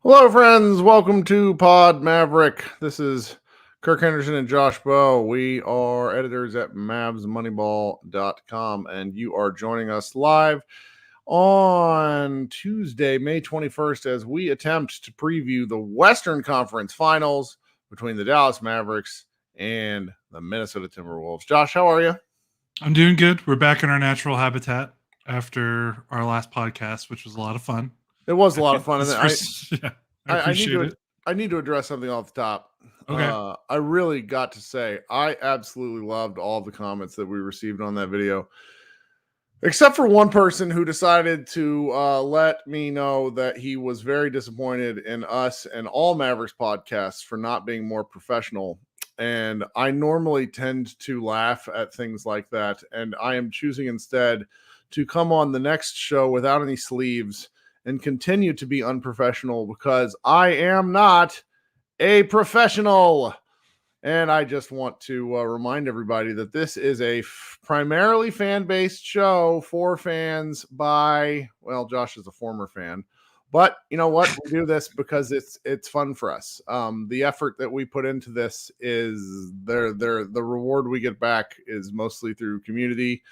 Hello, friends. Welcome to Pod Maverick. This is Kirk Henderson and Josh Bowe. We are editors at MavsMoneyball.com, and you are joining us live on Tuesday, May 21st, as we attempt to preview the Western Conference Finals between the Dallas Mavericks and the Minnesota Timberwolves. Josh, how are you? I'm doing good. We're back in our natural habitat after our last podcast, which was a lot of fun. It was a lot of fun. I need to address something off the top. Okay. I really got to say, I absolutely loved all the comments that we received on that video, except for one person who decided to let me know that he was very disappointed in us and all Mavericks podcasts for not being more professional. And I normally tend to laugh at things like that. And I am choosing instead to come on the next show without any sleeves and continue to be unprofessional because I am not a professional. And I just want to remind everybody that this is a primarily fan-based show for fans by, well, Josh is a former fan, but you know what? We do this because it's fun for us. The effort that we put into this is the reward we get back is mostly through community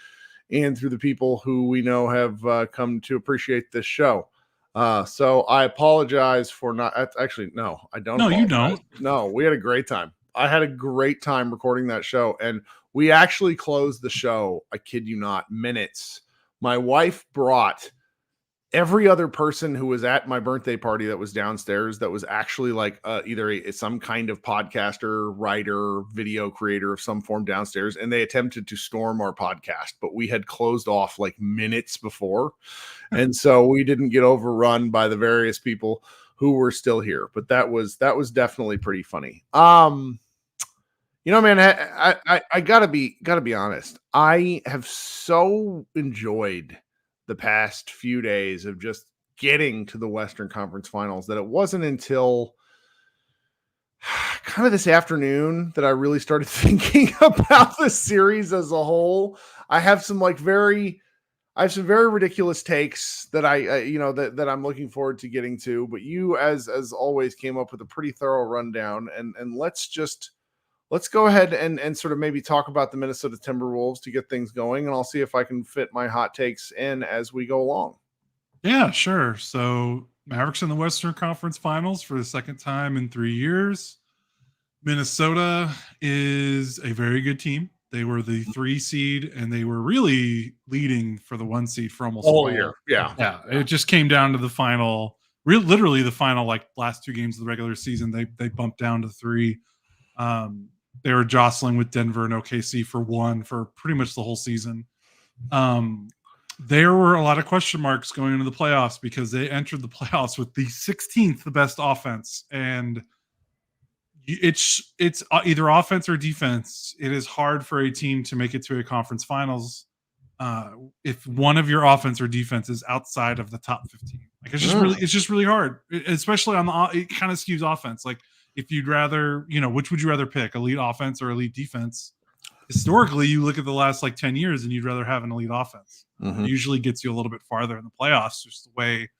and through the people who we know have come to appreciate this show. So I apologize for not actually. No, I don't. No, apologize. You don't. No, we had a great time. I had a great time recording that show, and we actually closed the show. I kid you not, minutes. My wife brought every other person who was at my birthday party that was downstairs that was actually like either some kind of podcaster, writer, video creator of some form downstairs, and they attempted to storm our podcast, but we had closed off like minutes before, and so we didn't get overrun by the various people who were still here. But that was definitely pretty funny. Man, I gotta be honest. I have so enjoyed the past few days of just getting to the Western Conference Finals that it wasn't until kind of this afternoon that I really started thinking about the series as a whole. I have some very ridiculous takes that that I'm looking forward to getting to, but you as always came up with a pretty thorough rundown, and let's go ahead and sort of maybe talk about the Minnesota Timberwolves to get things going, and I'll see if I can fit my hot takes in as we go along. Yeah, sure. So Mavericks in the Western Conference Finals for the second time in 3 years. Minnesota is a very good team. They were the 3 seed, and they were really leading for the 1 seed for almost all year. Yeah. It just came down to the final, literally the final, like last 2 games of the regular season. They bumped down to 3. They were jostling with Denver and OKC for 1 for pretty much the whole season. There were a lot of question marks going into the playoffs because they entered the playoffs with the 16th best offense, and it's either offense or defense. It is hard for a team to make it to a conference finals if one of your offense or defense is outside of the top 15. Like it's just really hard, especially on it kind of skews offense. Like, if you'd rather, which would you rather pick, elite offense or elite defense? Historically, you look at the last 10 years and you'd rather have an elite offense. Mm-hmm. It usually gets you a little bit farther in the playoffs, just the way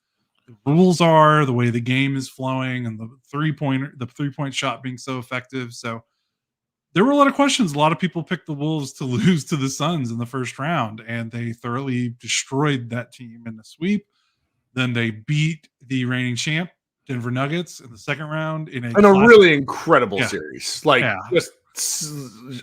the rules are, the way the game is flowing, and the three-point shot being so effective. So there were a lot of questions. A lot of people picked the Wolves to lose to the Suns in the first round, and they thoroughly destroyed that team in the sweep. Then they beat the reigning champ, Denver Nuggets, in the second round in a really incredible series. Just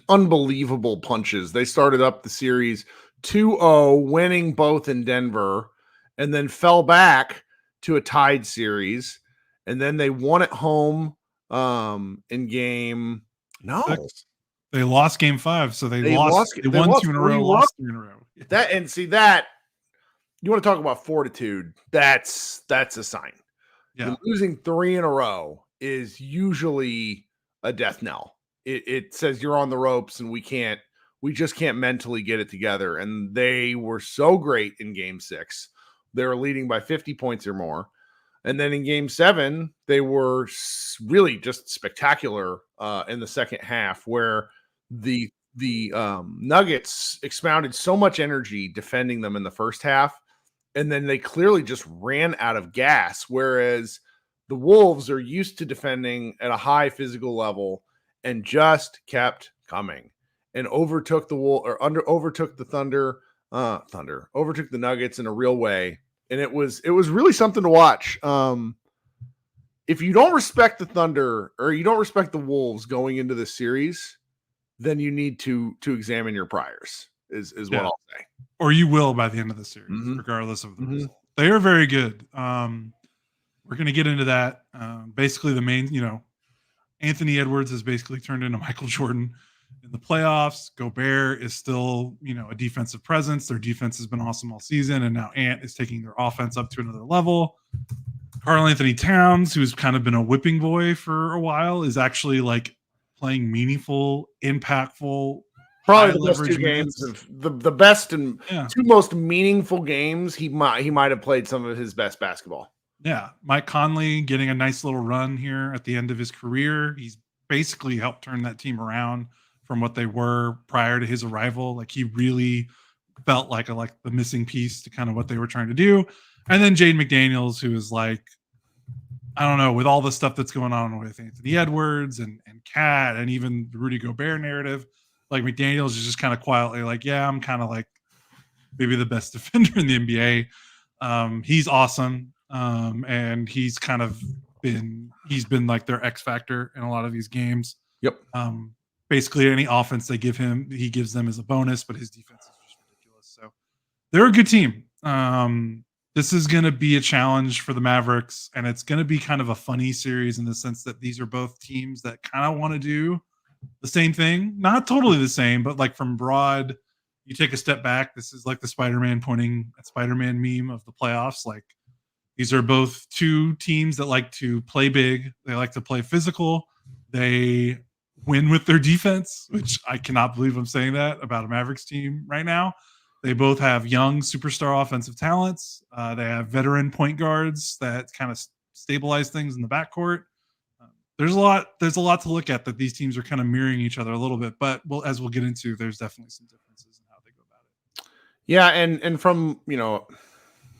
unbelievable punches. They started up the series 2-0, winning both in Denver, and then fell back to a tied series, and then they won at home in game No. 6. They lost game 5, so they won 2 in a row, lost 3 in a row. That and see that you want to talk about fortitude. That's a sign. Yeah. Losing 3 in a row is usually a death knell. It says you're on the ropes and we just can't mentally get it together. And they were so great in game 6. They were leading by 50 points or more. And then in game 7, they were really just spectacular in the second half, where the Nuggets expounded so much energy defending them in the first half, and then they clearly just ran out of gas, whereas the Wolves are used to defending at a high physical level and just kept coming and overtook overtook the overtook the Nuggets in a real way. And it was really something to watch. If you don't respect the Thunder or you don't respect the Wolves going into this series, then you need to examine your priors, is what I'll say. Or you will by the end of the series, regardless of the result. They are very good. We're going to get into that. Basically, the main, Anthony Edwards has basically turned into Michael Jordan in the playoffs. Gobert is still, a defensive presence. Their defense has been awesome all season, and now Ant is taking their offense up to another level. Karl-Anthony Towns, who's kind of been a whipping boy for a while, is actually playing meaningful, impactful, probably the best 2 games of the best and 2 most meaningful games. He might have played some of his best basketball. Yeah, Mike Conley getting a nice little run here at the end of his career. He's basically helped turn that team around from what they were prior to his arrival. He really felt like the missing piece to kind of what they were trying to do. And then Jaden McDaniels, who is I don't know, with all the stuff that's going on with Anthony Edwards and Cat and even the Rudy Gobert narrative, McDaniels is just kind of quietly I'm kind of maybe the best defender in the NBA. He's awesome. And he's kind of been their X factor in a lot of these games. Yep. Basically any offense they give him, he gives them as a bonus, but his defense is just ridiculous. So they're a good team. This is going to be a challenge for the Mavericks, and it's going to be kind of a funny series in the sense that these are both teams that kind of want to do the same thing. Not totally the same, but from broad, you take a step back. This is the Spider-Man pointing at Spider-Man meme of the playoffs. These are both 2 teams that like to play big. They like to play physical. They win with their defense, which I cannot believe I'm saying that about a Mavericks team right now. They both have young superstar offensive talents. They have veteran point guards that kind of stabilize things in the backcourt. There's a lot to look at that these teams are kind of mirroring each other a little bit, but as we'll get into, there's definitely some differences in how they go about it. Yeah, and from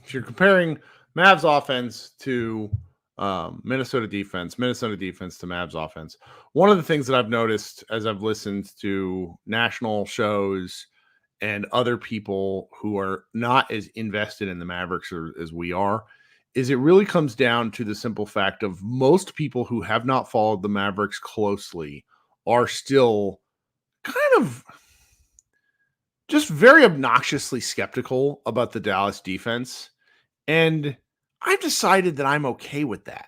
if you're comparing Mavs offense to Minnesota defense to Mavs offense, one of the things that I've noticed as I've listened to national shows and other people who are not as invested in the Mavericks as we are, is it really comes down to the simple fact of most people who have not followed the Mavericks closely are still kind of just very obnoxiously skeptical about the Dallas defense. And I've decided that I'm okay with that.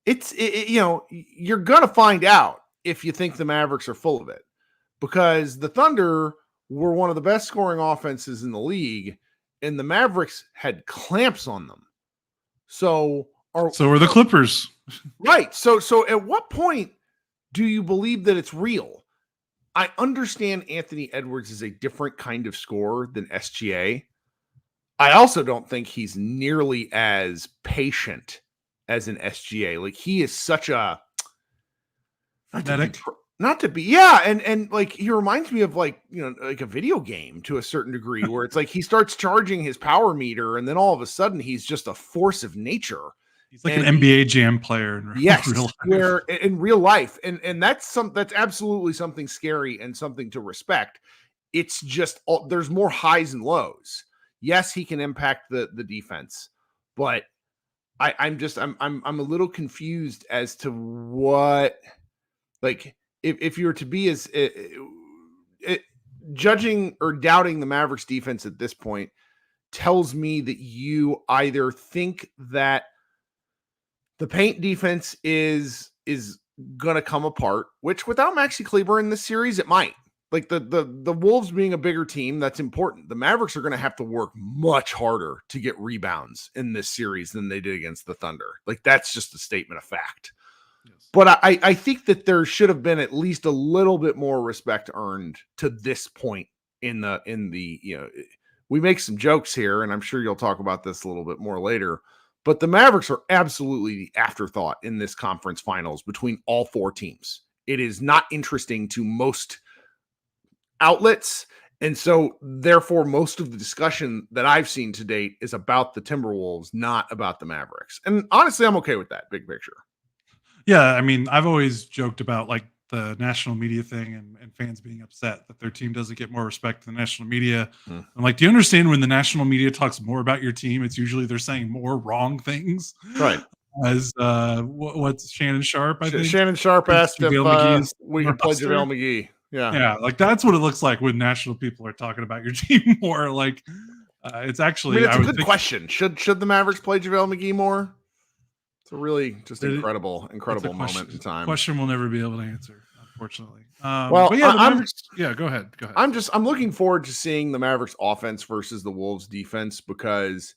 You're going to find out if you think the Mavericks are full of it, because the Thunder were one of the best scoring offenses in the league, and the Mavericks had clamps on them. So were the Clippers. Right. So at what point do you believe that it's real? I understand Anthony Edwards is a different kind of scorer than SGA. I also don't think he's nearly as patient as an SGA. He is such a not to be, and he reminds me of a video game to a certain degree, where it's he starts charging his power meter, and then all of a sudden he's just a force of nature. He's an NBA Jam player in real life. Where in real life, and that's absolutely something scary and something to respect. It's just there's more highs and lows. Yes, he can impact the defense, but I'm a little confused as to what if you were to be as judging or doubting the Mavericks defense at this point tells me that you either think that the paint defense is going to come apart, which without Maxi Kleber in this series, it might. Like the Wolves being a bigger team, that's important. The Mavericks are going to have to work much harder to get rebounds in this series than they did against the Thunder. Like that's just a statement of fact. Yes. But I think that there should have been at least a little bit more respect earned to this point in the we make some jokes here, and I'm sure you'll talk about this a little bit more later. But the Mavericks are absolutely the afterthought in this conference finals between all four teams. It is not interesting to most outlets. And so, therefore, most of the discussion that I've seen to date is about the Timberwolves, not about the Mavericks. And honestly, I'm okay with that big picture. Yeah, I mean, I've always joked about like the national media thing and fans being upset that their team doesn't get more respect than the national media. I'm like, do you understand when the national media talks more about your team, it's usually they're saying more wrong things? Right. As what's Shannon Sharp? I think Shannon Sharp asked if we could play JaVale McGee. Yeah, like that's what it looks like when national people are talking about your team more. Like it's actually, it's a good question. Should the Mavericks play JaVale McGee more? It's a really just incredible moment in time. Question we'll never be able to answer, unfortunately. Well, but yeah, go ahead. I'm looking forward to seeing the Mavericks offense versus the Wolves defense because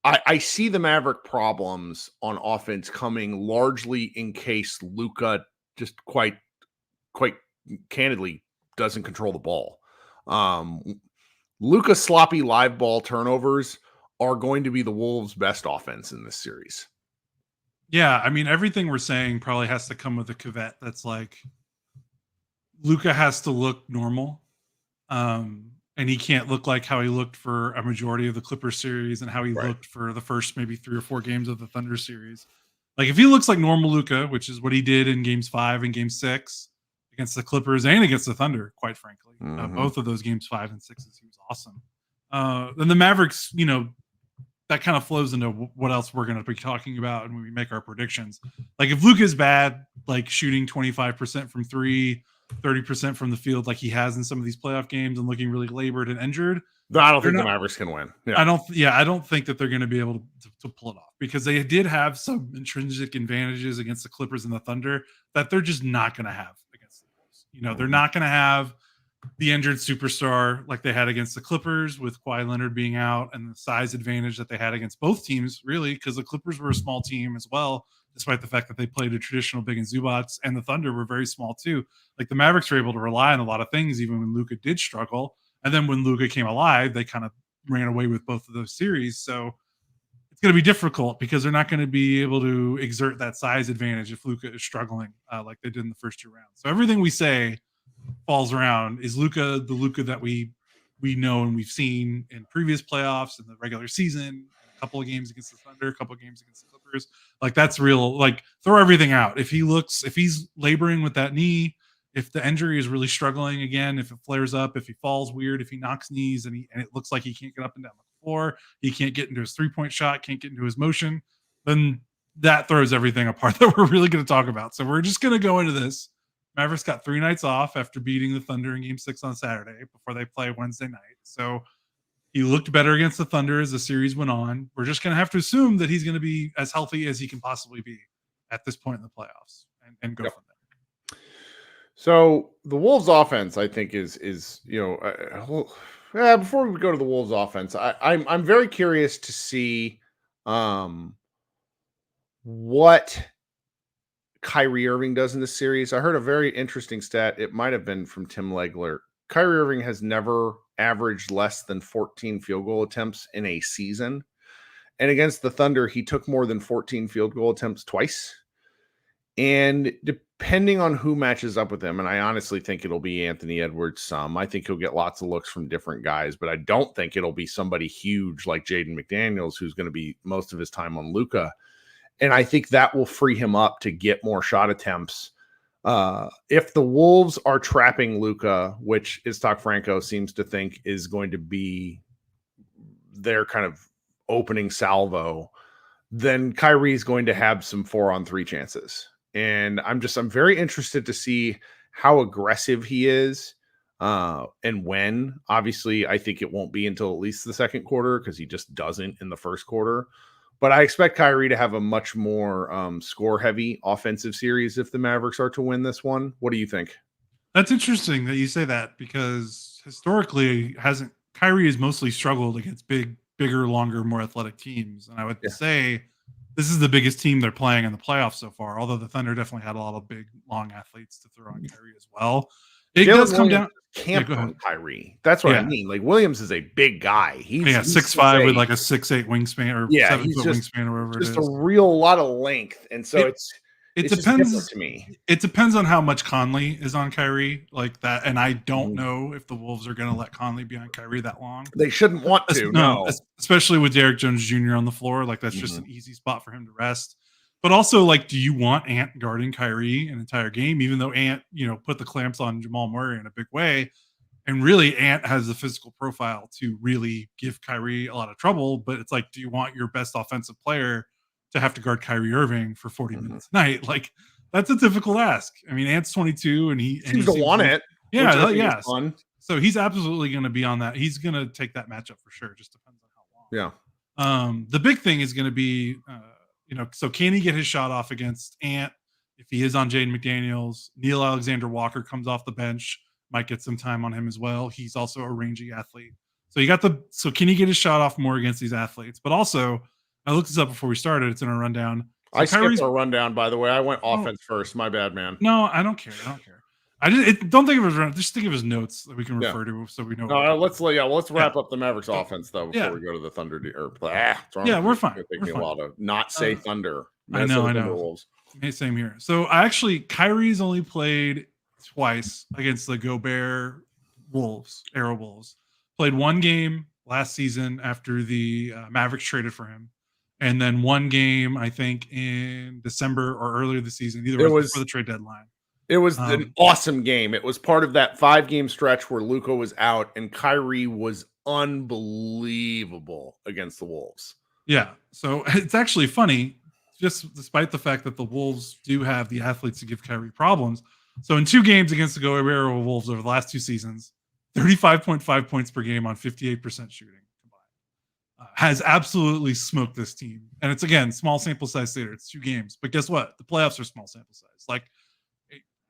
I see the Maverick problems on offense coming largely in case Luka just quite candidly doesn't control the ball. Luka's sloppy live ball turnovers are going to be the Wolves' best offense in this series. Yeah, I mean, everything we're saying probably has to come with a caveat that's like Luka has to look normal. And he can't look like how he looked for a majority of the Clippers series and how he looked for the first maybe 3 or 4 games of the Thunder series. Like if he looks like normal Luka, which is what he did in games 5 and game 6 against the Clippers and against the Thunder, quite frankly, both of those games 5 and 6s, he was awesome. Then the Mavericks, that kind of flows into what else we're going to be talking about when we make our predictions. Like if Luka is bad, like shooting 25% from 3, 30% from the field like he has in some of these playoff games and looking really labored and injured. I don't think the Mavericks can win. Yeah. I don't think that they're going to be able to pull it off because they did have some intrinsic advantages against the Clippers and the Thunder that they're just not going to have against the Wolves. They're not going to have the injured superstar like they had against the Clippers with Kawhi Leonard being out and the size advantage that they had against both teams, really, because the Clippers were a small team as well, despite the fact that they played a traditional big and Zubats, and the Thunder were very small too. Like the Mavericks were able to rely on a lot of things, even when Luka did struggle. And then when Luka came alive, they kind of ran away with both of those series. So it's going to be difficult because they're not going to be able to exert that size advantage if Luka is struggling like they did in the first 2 rounds. So everything we say falls around. Is Luka the Luka that we know and we've seen in previous playoffs in the regular season, a couple of games against the Thunder, a couple of games against the Clippers? Like that's real. Like throw everything out. If he's laboring with that knee, if the injury is really struggling again, if it flares up, if he falls weird, if he knocks knees and it looks like he can't get up and down the floor, he can't get into his 3-point shot, can't get into his motion, then that throws everything apart that we're really going to talk about. So we're just going to go into this. Mavericks got 3 nights off after beating the Thunder in game 6 on Saturday before they play Wednesday night. So he looked better against the Thunder as the series went on. We're just going to have to assume that he's going to be as healthy as he can possibly be at this point in the playoffs and go from there. So the Wolves offense, I think is before we go to the Wolves offense, I'm very curious to see what Kyrie Irving does in this series. I heard a very interesting stat. It might have been from Tim Legler. Kyrie Irving has never averaged less than 14 field goal attempts in a season. And against the Thunder, he took more than 14 field goal attempts twice. And depending on who matches up with him, and I honestly think it'll be Anthony Edwards some. I think he'll get lots of looks from different guys, but I don't think it'll be somebody huge like Jaden McDaniels, who's going to be most of his time on Luka. And I think that will free him up to get more shot attempts. If the Wolves are trapping Luka, which Iztok Franco seems to think is going to be their kind of opening salvo, then Kyrie is going to have some 4-on-3 chances. And I'm very interested to see how aggressive he is and when. Obviously, I think it won't be until at least the second quarter because he just doesn't in the first quarter. But I expect Kyrie to have a much more score-heavy offensive series if the Mavericks are to win this one. What do you think? That's interesting that you say that because historically, hasn't Kyrie has mostly struggled against bigger, longer, more athletic teams, and I would Yeah. say this is the biggest team they're playing in the playoffs so far. Although the Thunder definitely had a lot of big, long athletes to throw on Kyrie as well. It Jalen does come Williams down. Yeah, camped go on ahead. Kyrie. That's what I Yeah, mean. Like Williams is a big guy. yeah, He's 6'5" with like a 6'8" wingspan or yeah, 7 he's foot wingspan or whatever it just a is. real lot of length, and so It it it's just different depends. to me. It depends on how much Conley is on Kyrie, like that. And I don't Mhm. know if the Wolves are going to let Conley be on Kyrie that long. They shouldn't want to. No. Especially with Derrick Jones Jr. on the floor. Like that's just Mhm. an easy spot for him to rest. But also, like, do you want Ant guarding Kyrie an entire game? Even though Ant, put the clamps on Jamal Murray in a big way, and really Ant has the physical profile to really give Kyrie a lot of trouble. But it's like, do you want your best offensive player to have to guard Kyrie Irving for 40 minutes a night? Like, that's a difficult ask. I mean, Ant's 22 and he Seems to want it. Yeah, which I think yeah. is fun. So he's absolutely going to be on that. He's going to take that matchup for sure. Just depends on how long. Yeah. The big thing is going to be, so can he get his shot off against Ant if he is on Jaden McDaniels? Neil Alexander Walker comes off the bench, might get some time on him as well. He's also a rangy athlete. So can he get his shot off more against these athletes? But also, I looked this up before we started. It's in our rundown. So I skipped our rundown, by the way. I went offense first. My bad, man. No, I don't care. Don't think of his run. Just think of his notes that we can refer to, so we know. No, let's wrap up the Mavericks offense though before we go to the Thunder. We're fine. It'll take me a while to not say Thunder. I know. Timberwolves. Hey, same here. So Kyrie's only played twice against the Gobert Arrow Wolves. Played one game last season after the Mavericks traded for him, and then one game I think in December or earlier this season. Either was before the trade deadline. It was an awesome game. It was part of that 5-game stretch where Luka was out and Kyrie was unbelievable against the Wolves. Yeah. So it's actually funny, just despite the fact that the Wolves do have the athletes to give Kyrie problems. So in 2 games against the Gobert Wolves over the last 2 seasons, 35.5 points per game on 58% shooting combined. Has absolutely smoked this team. And it's, again, small sample size theater. It's 2 games. But guess what? The playoffs are small sample size. Like,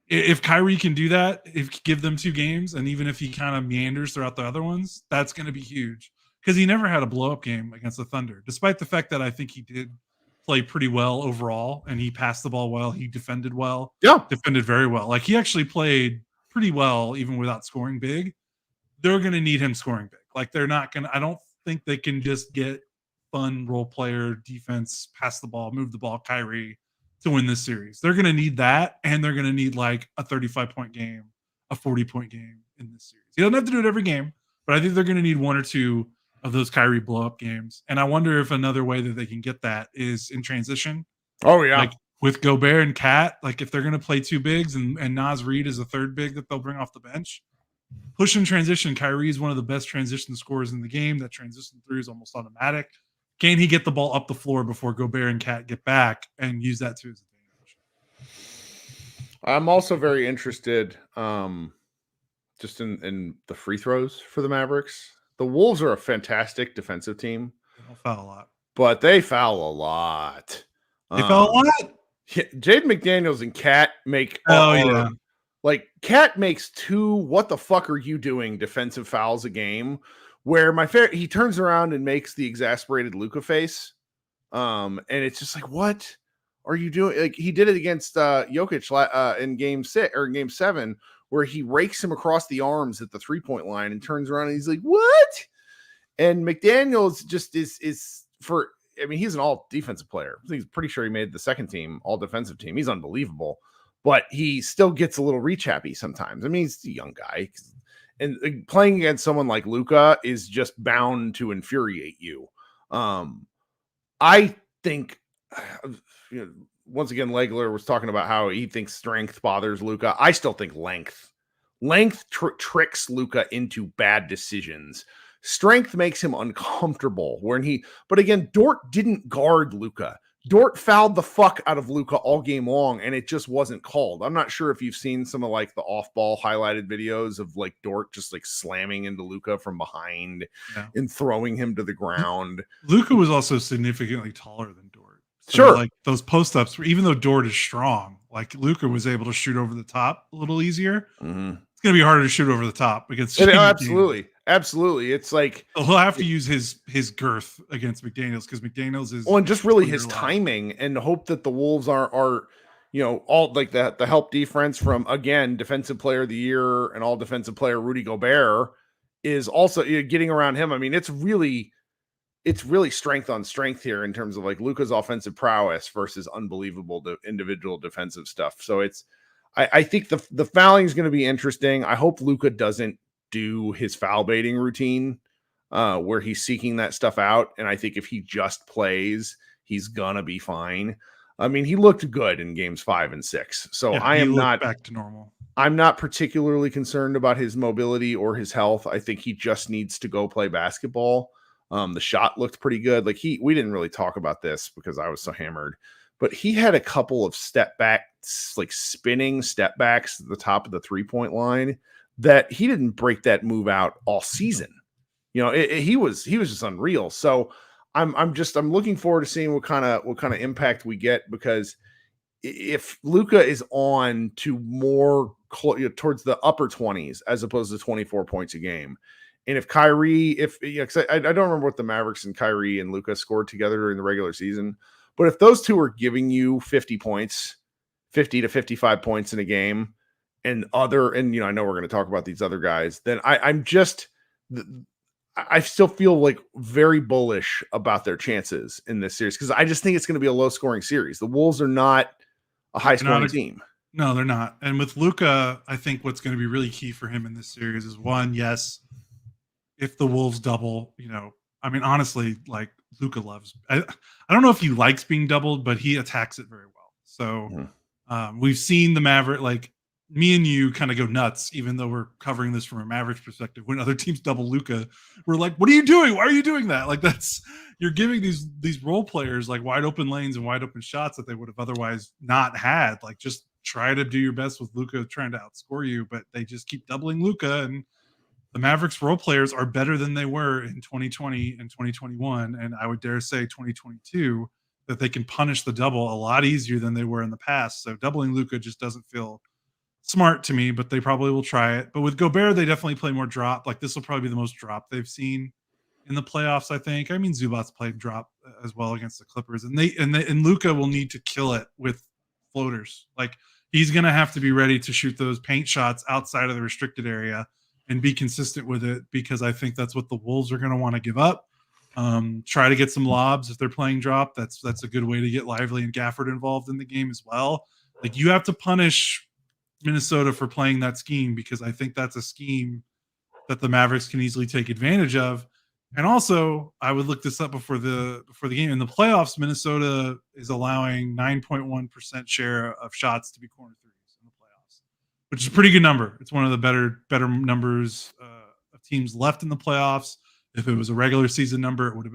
if Kyrie can do that, give them 2 games, and even if he kind of meanders throughout the other ones, that's going to be huge. Because he never had a blow-up game against the Thunder, despite the fact that I think he did play pretty well overall, and he passed the ball well. He defended well. Yeah. Defended very well. Like, he actually played pretty well, even without scoring big. They're going to need him scoring big. Like, they're not going to – I don't think they can just get fun role player defense, pass the ball, move the ball, Kyrie – to win this series. They're going to need that, and they're going to need like a 35-point game, a 40-point game in this series. He doesn't have to do it every game, but I think they're going to need 1 or 2 of those Kyrie blow-up games. And I wonder if another way that they can get that is in transition. Oh, yeah. Like with Gobert and Cat, like if they're going to play 2 bigs and Naz Reid is a 3rd big that they'll bring off the bench, push and transition. Kyrie is one of the best transition scorers in the game. That transition 3 is almost automatic. Can he get the ball up the floor before Gobert and Cat get back and use that to his advantage? I'm also very interested just in the free throws for the Mavericks. The Wolves are a fantastic defensive team. They don't foul a lot. But they foul a lot. They foul a lot? Yeah, Jaden McDaniels and Cat make like Cat makes 2 what the fuck are you doing defensive fouls a game. Where he turns around and makes the exasperated Luka face. And it's just like, what are you doing? Like he did it against Jokic in game 6 or in game 7, where he rakes him across the arms at the 3-point line and turns around and he's like, what? And McDaniels just is he's an all defensive player. He's pretty sure he made the second team, all defensive team. He's unbelievable, but he still gets a little reach happy sometimes. I mean, he's a young guy. And playing against someone like Luka is just bound to infuriate you. I think, once again, Legler was talking about how he thinks strength bothers Luka. I still think length. Length tricks Luka into bad decisions. Strength makes him uncomfortable. But again, Dort didn't guard Luka. Dort fouled the fuck out of Luka all game long, and it just wasn't called. I'm not sure if you've seen some of like the off-ball highlighted videos of like Dort just like slamming into Luka from behind and throwing him to the ground. Luka was also significantly taller than Dort. So Sure. like those post-ups, even though Dort is strong, like Luka was able to shoot over the top a little easier. Mm-hmm. It's going to be harder to shoot over the top against absolutely. It's like he'll have to use his girth against McDaniels because McDaniels is and just really his timing, and hope that the Wolves are all like the help defense from, again, defensive player of the year and all defensive player Rudy Gobert is also getting around him. I mean, it's really strength on strength here in terms of like Luka's offensive prowess versus unbelievable individual defensive stuff. So I think the fouling is going to be interesting. I hope Luka doesn't do his foul baiting routine where he's seeking that stuff out. And I think if he just plays, he's gonna be fine. I mean, he looked good in games 5 and 6. So I am not back to normal. I'm not particularly concerned about his mobility or his health. I think he just needs to go play basketball. The shot looked pretty good. Like we didn't really talk about this because I was so hammered, but he had a couple of step backs, like spinning step backs at the top of the 3-point line that he didn't break that move out all season. He was just unreal. So I'm looking forward to seeing what kind of impact we get, because if Luka is on to more towards the upper 20s as opposed to 24 points a game, and if Kyrie, I don't remember what the Mavericks and Kyrie and Luka scored together during the regular season, but if those two are giving you 50 points, 50 to 55 points in a game, I know we're going to talk about these other guys, then I still feel like very bullish about their chances in this series, because I just think it's going to be a low scoring series. The Wolves are not a high scoring team. No, they're not. And with Luka, I think what's going to be really key for him in this series is, one, yes, if the Wolves double, I mean, honestly, like Luka I don't know if he likes being doubled, but he attacks it very well. So we've seen the Maverick, like me and you kind of go nuts, even though we're covering this from a Mavericks perspective. When other teams double Luka, we're like, what are you doing? Why are you doing that? Like you're giving these role players like wide open lanes and wide open shots that they would have otherwise not had. Like, just try to do your best with Luka trying to outscore you, but they just keep doubling Luka, and the Mavericks role players are better than they were in 2020 and 2021. And I would dare say 2022, that they can punish the double a lot easier than they were in the past. So doubling Luka just doesn't feel smart to me, but they probably will try it. But with Gobert, they definitely play more drop. Like, this will probably be the most drop they've seen in the playoffs, I think. I mean, Zubac's played drop as well against the Clippers, and Luka will need to kill it with floaters. Like, he's going to have to be ready to shoot those paint shots outside of the restricted area and be consistent with it, because I think that's what the Wolves are going to want to give up. Try to get some lobs if they're playing drop. That's a good way to get Lively and Gafford involved in the game as well. Like, you have to punish Minnesota for playing that scheme, because I think that's a scheme that the Mavericks can easily take advantage of. And also, I would look this up before the game. In the playoffs, Minnesota is allowing 9.1% share of shots to be corner threes in the playoffs, which is a pretty good number. It's one of the better numbers of teams left in the playoffs. If it was a regular season number, it would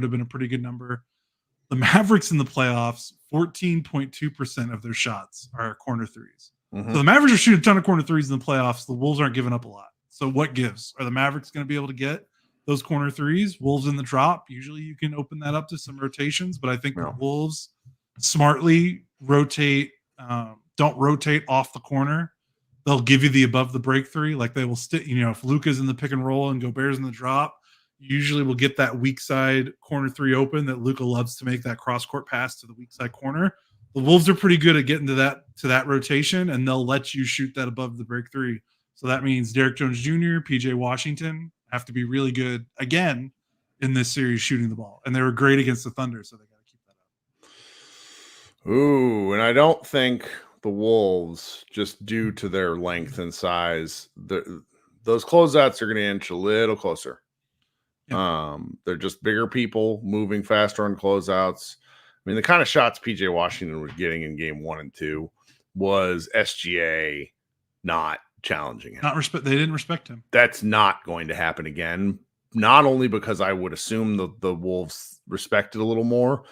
have been a pretty good number. The Mavericks in the playoffs, 14.2% of their shots are corner threes. Mm-hmm. So the Mavericks are shooting a ton of corner threes in the playoffs. The Wolves aren't giving up a lot. So what gives? Are the Mavericks going to be able to get those corner threes? Wolves in the drop. Usually you can open that up to some rotations, but I think the Wolves smartly rotate, don't rotate off the corner. They'll give you the above the break three. Like, they will stick, if Luka's in the pick and roll and Gobert's in the drop, usually we'll get that weak side corner three open that Luka loves to make that cross court pass to the weak side corner. The Wolves are pretty good at getting to that rotation, and they'll let you shoot that above the break three. So that means Derek Jones Jr., PJ Washington have to be really good again in this series shooting the ball. And they were great against the Thunder, so they got to keep that up. Ooh, and I don't think the Wolves, just due to their length and size, those closeouts are going to inch a little closer. Yeah. They're just bigger people moving faster on closeouts. I mean, the kind of shots PJ Washington was getting in game 1 and 2 was SGA not challenging him. They didn't respect him. That's not going to happen again. Not only because I would assume the Wolves respect it a little more,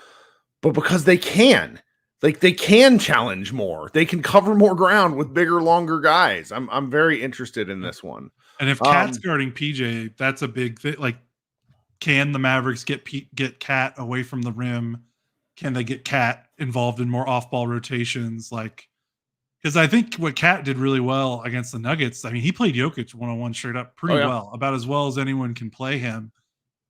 but because they can. Like they can challenge more. They can cover more ground with bigger, longer guys. I'm very interested in this one. And if Cat's guarding PJ, that's a big thing. Like, can the Mavericks get Cat away from the rim? Can they get Cat involved in more off-ball rotations? Like, because I think what Cat did really well against the Nuggets, I mean, he played Jokic one-on-one straight up pretty well, about as well as anyone can play him.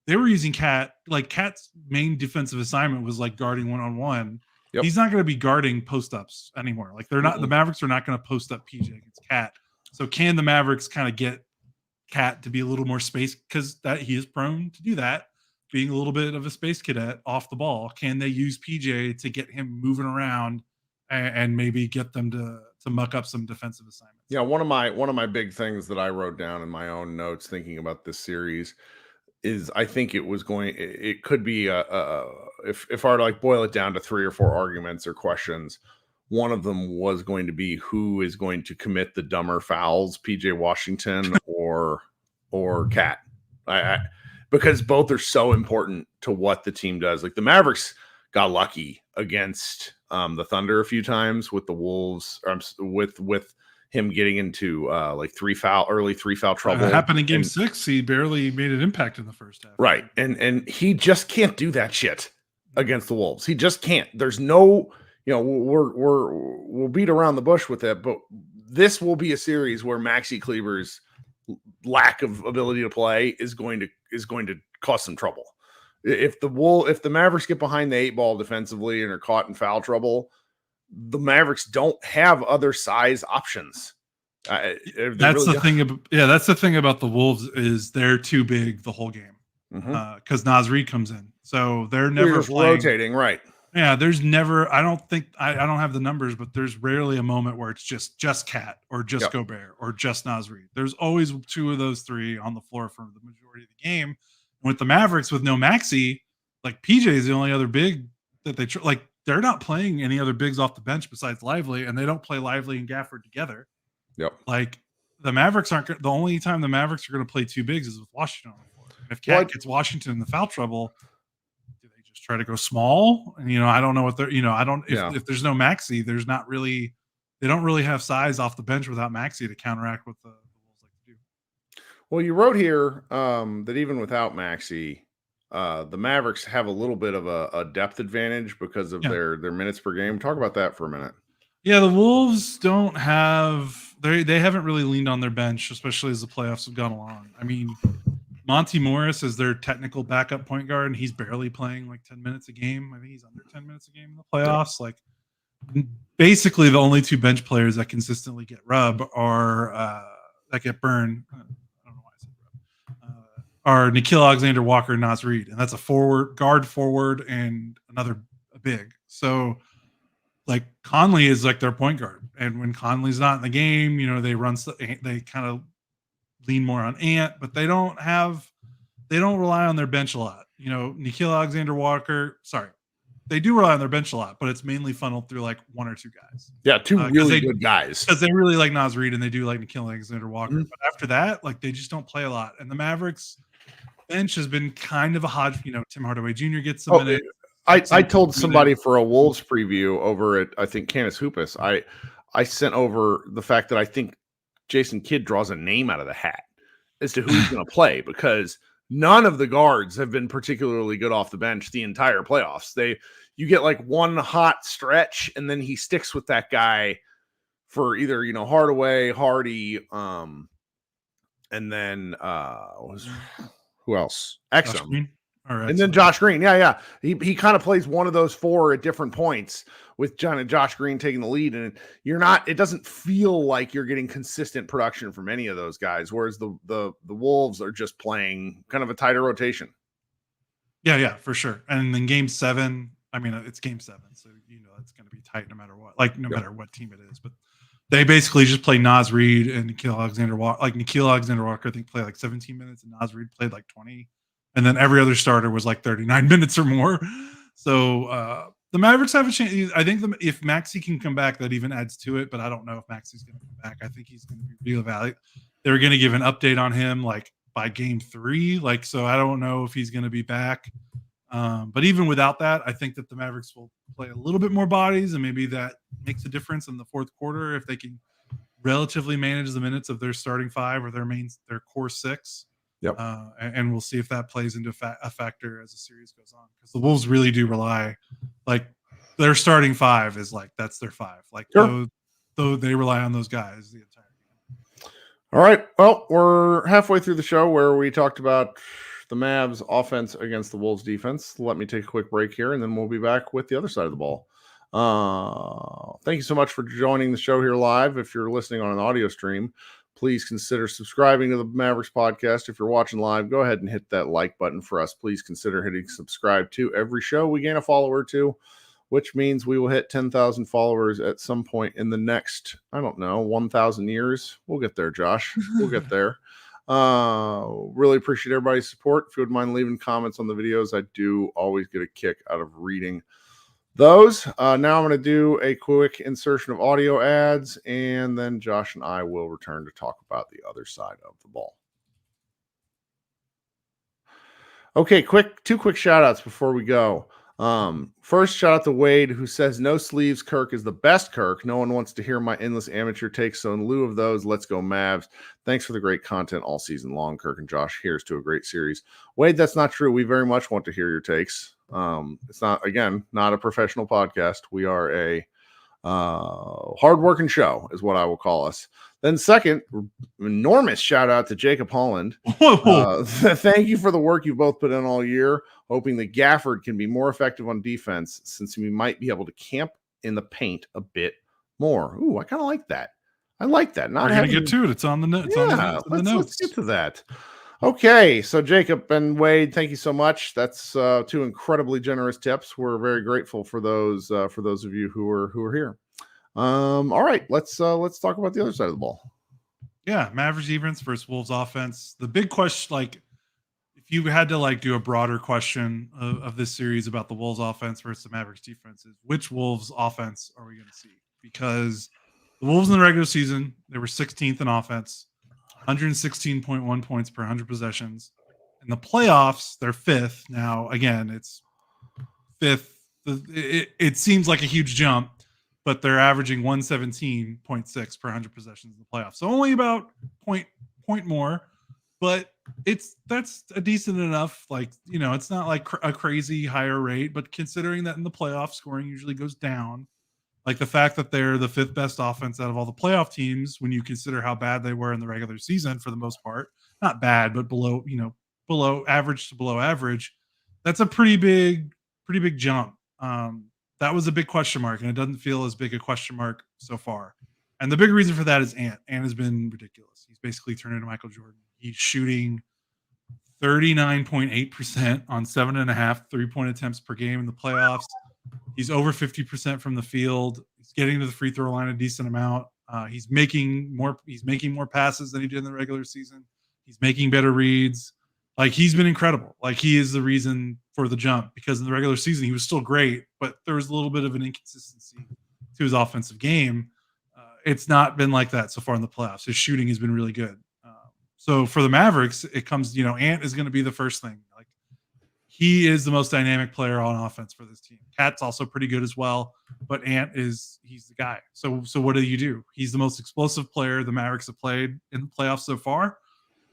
They were using Cat, like Cat's main defensive assignment was like guarding one-on-one. Yep. He's not going to be guarding post-ups anymore. Like they're not, the Mavericks are not going to post up PJ against Cat. So can the Mavericks kind of get Cat to be a little more space, because that he is prone to do that, being a little bit of a space cadet off the ball. Can they use PJ to get him moving around and maybe get them to muck up some defensive assignments? Yeah, one of my big things that I wrote down in my own notes thinking about this series is I think it could be if I were to like boil it down to 3 or 4 arguments or questions, one of them was going to be who is going to commit the dumber fouls, PJ Washington or Cat. Because both are so important to what the team does. Like the Mavericks got lucky against the Thunder a few times with the Wolves, with him getting into like early three foul trouble. It happened in game 6. He barely made an impact in the first half. Right. And he just can't do that shit against the Wolves. He just can't. There's no, we'll beat around the bush with it, but this will be a series where Maxi Kleber's lack of ability to play is going to cause some trouble. If the Mavericks get behind the 8 ball defensively and are caught in foul trouble, the Mavericks don't have other size options. That's the thing about the Wolves is they're too big the whole game because Naz Reid comes in, so they're never rotating, right? Yeah, there's never. I don't have the numbers, but there's rarely a moment where it's just Cat or just Gobert or just Naz Reid. There's always 2 of those 3 on the floor for the majority of the game. And with the Mavericks, with no Maxi, like PJ is the only other big that they like. They're not playing any other bigs off the bench besides Lively, and they don't play Lively and Gafford together. Yep. Like the Mavericks aren't the only time the Mavericks are going to play 2 bigs is with Washington on the floor. And if Cat gets Washington in the foul trouble, do they just try to go small? And I don't know what they're. If there's no Maxi, there's not really. They don't really have size off the bench without Maxi to counteract what the Wolves like to do. Well, you wrote here that even without Maxi, the Mavericks have a little bit of a depth advantage because of their minutes per game. Talk about that for a minute. Yeah, the Wolves don't have they haven't really leaned on their bench, especially as the playoffs have gone along. I mean, Monty Morris is their technical backup point guard, and he's barely playing like 10 minutes a game. I think he's under 10 minutes a game in the playoffs. Like basically the only 2 bench players that consistently get rub are that get burned. I don't know why I said rub. Are Nickeil Alexander-Walker and Naz Reid, and that's a guard forward and another big. So like Conley is like their point guard, and when Conley's not in the game, they kind of lean more on Ant, but they don't rely on their bench a lot. Nickeil Alexander-Walker, they do rely on their bench a lot, but it's mainly funneled through like 1 or 2 guys. Yeah, 2 really good guys. Because they really like Naz Reid and they do like Nickeil Alexander-Walker. But after that, like they just don't play a lot. And the Mavericks bench has been kind of a hodge. Tim Hardaway Jr. gets some minutes. I told somebody for a Wolves preview over at I think Canis Hoopus, I sent over the fact that I think Jason Kidd draws a name out of the hat as to who's going to play, because none of the guards have been particularly good off the bench the entire playoffs. You get like one hot stretch, and then he sticks with that guy for either Hardaway, Hardy, and then who else? Exum. And then Josh Green. Yeah. He kind of plays one of those 4 at different points with Josh Green taking the lead. And it doesn't feel like you're getting consistent production from any of those guys. Whereas the Wolves are just playing kind of a tighter rotation. Yeah, for sure. And in game 7, I mean, it's game 7. So, it's going to be tight no matter what, matter what team it is. But they basically just play Naz Reid and Nickeil Alexander-Walker. Like Nickeil Alexander-Walker, I think, played like 17 minutes, and Naz Reid played like 20. And then every other starter was like 39 minutes or more. So the Mavericks have a chance. I think if Maxi can come back, that even adds to it. But I don't know if Maxi's going to come back. I think he's going to be reevaluated. They're going to give an update on him like by game 3. So I don't know if he's going to be back. But even without that, I think that the Mavericks will play a little bit more bodies, and maybe that makes a difference in the fourth quarter if they can relatively manage the minutes of their starting five or their core six. Yep. And we'll see if that plays into a factor as the series goes on, because the Wolves really do rely, like their starting five is like that's their five. Like Sure. though they rely on those guys the entire game. All right. Well, we're halfway through the show where we talked about the Mavs offense against the Wolves defense. Let me take a quick break here, and then we'll be back with the other side of the ball. Thank you so much for joining the show here live. If you're listening on an audio stream, please consider subscribing to the Mavericks podcast. If you're watching live, go ahead and hit that like button for us. Please consider hitting subscribe to every show. We gain a follower or two, which means we will hit 10,000 followers at some point in the next, 1,000 years. We'll get there, Josh. We'll get there. Really appreciate everybody's support. If you wouldn't mind leaving comments on the videos, I do always get a kick out of reading those. Now I'm going to do a quick insertion of audio ads, and then Josh and I will return to talk about the other side of the ball. Okay, two quick shout outs before we go. First, shout out to Wade, who says no sleeves Kirk is the best Kirk. No one wants to hear my endless amateur takes, so in lieu of those, let's go Mavs. Thanks for the great content all season long, Kirk and Josh. Here's to a great series. Wade, that's not true. We very much want to hear your takes. It's not a professional podcast. We are a hardworking show is what I will call us. Then second, enormous shout out to Jacob Holland. Thank you for the work you both put in all year. Hoping that Gafford can be more effective on defense, since we might be able to camp in the paint a bit more. Ooh, I kind of like that. I like that. We're going to get to it. It's on the notes. Let's get to that. Okay, so Jacob and Wade, thank you so much. That's two incredibly generous tips. We're very grateful for those of you who are here. All right, let's talk about the other side of the ball. Yeah, Mavericks defense versus Wolves offense. The big question, like, if you had to do a broader question of this series about the Wolves offense versus the Mavericks defense, is which Wolves offense are we going to see? Because the Wolves in the regular season, they were 16th in offense, 116.1 points per 100 possessions. In the playoffs, they're fifth. Now, again, it's fifth. It seems like a huge jump, but they're averaging 117.6 per 100 possessions in the playoffs. So only about point more, but that's a decent enough, it's not like a crazy higher rate, but considering that in the playoffs scoring usually goes down, like the fact that they're the fifth best offense out of all the playoff teams, when you consider how bad they were in the regular season for the most part, not bad, but below average to below average, that's a pretty big jump. That was a big question mark, and it doesn't feel as big a question mark so far. And the big reason for that is Ant. Ant has been ridiculous. He's basically turned into Michael Jordan. He's shooting 39.8% on 7.5 3-point attempts per game in the playoffs. He's over 50% from the field. He's getting to the free throw line a decent amount. He's making more passes than he did in the regular season. He's making better reads. He's been incredible. He is the reason for the jump, because in the regular season he was still great, but there was a little bit of an inconsistency to his offensive game. It's not been like that so far in the playoffs. His shooting has been really good. So for the Mavericks, it comes, Ant is going to be the first thing. He is the most dynamic player on offense for this team. Cat's also pretty good as well, but he's the guy. So what do? He's the most explosive player the Mavericks have played in the playoffs so far.